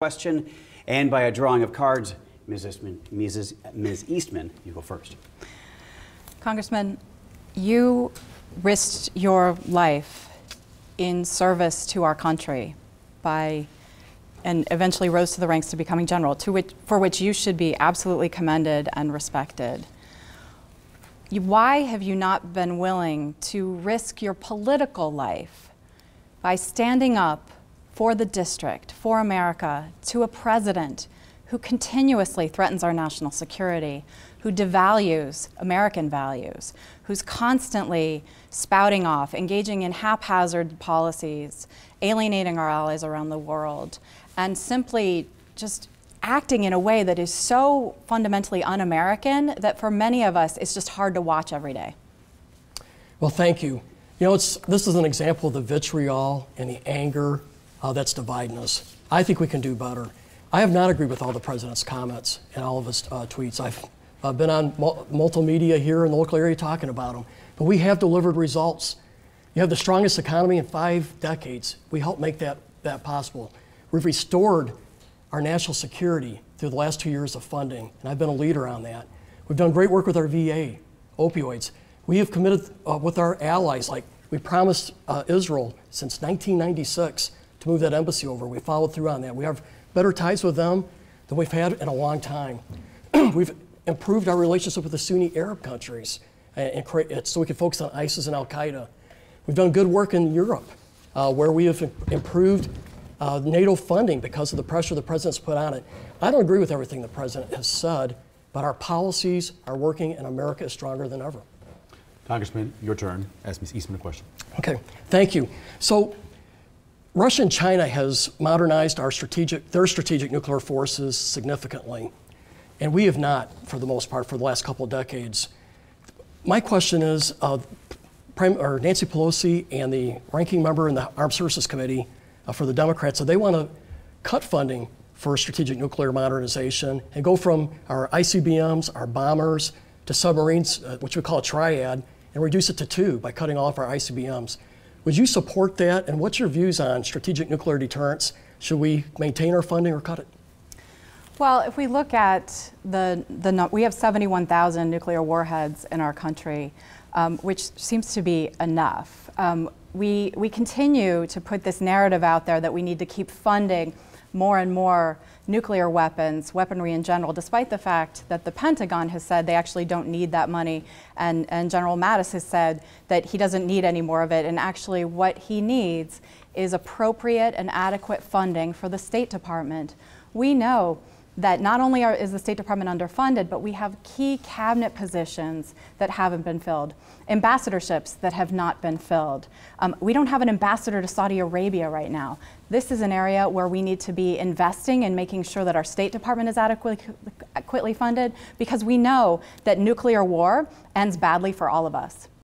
question, and by a drawing of cards, Ms. Eastman, you go first. Congressman, you risked your life in service to our country and eventually rose to the ranks to becoming general, for which you should be absolutely commended and respected. Why have you not been willing to risk your political life by standing up for the district, for America, to a president who continuously threatens our national security, who devalues American values, who's constantly spouting off, engaging in haphazard policies, alienating our allies around the world, and simply just acting in a way that is so fundamentally un-American that for many of us it's just hard to watch every day? Well, thank you. You know, this is an example of the vitriol and the anger that's dividing us. I think we can do better. I have not agreed with all the president's comments and all of his tweets. I've been on multimedia here in the local area talking about them, but we have delivered results. You have the strongest economy in 5 decades. We helped make that possible. We've restored our national security through the last 2 years of funding, and I've been a leader on that. We've done great work with our VA, opioids. We have committed with our allies, like we promised Israel since 1996 to move that embassy over. We followed through on that. We have better ties with them than we've had in a long time. We've improved our relationship with the Sunni Arab countries so we can focus on ISIS and Al-Qaeda. We've done good work in Europe where we have improved NATO funding because of the pressure the president's put on it. I don't agree with everything the president has said, but our policies are working and America is stronger than ever. Congressman, your turn. Ask Ms. Eastman a question. Okay, thank you. So Russia and China has modernized their strategic nuclear forces significantly, and we have not, for the most part, for the last couple of decades. My question is, Nancy Pelosi and the ranking member in the Armed Services Committee for the Democrats, so they want to cut funding for strategic nuclear modernization and go from our ICBMs, our bombers, to submarines, which we call a triad, and reduce it to 2 by cutting off our ICBMs. Would you support that? And what's your views on strategic nuclear deterrence? Should we maintain our funding or cut it? Well, if we look at we have 71,000 nuclear warheads in our country, which seems to be enough. We continue to put this narrative out there that we need to keep funding more and more nuclear weapons, weaponry in general, despite the fact that the Pentagon has said they actually don't need that money, and General Mattis has said that he doesn't need any more of it, and actually what he needs is appropriate and adequate funding for the State Department. We know that not only is the State Department underfunded, but we have key cabinet positions that haven't been filled, ambassadorships that have not been filled. We don't have an ambassador to Saudi Arabia right now. This is an area where we need to be investing and making sure that our State Department is adequately funded, because we know that nuclear war ends badly for all of us.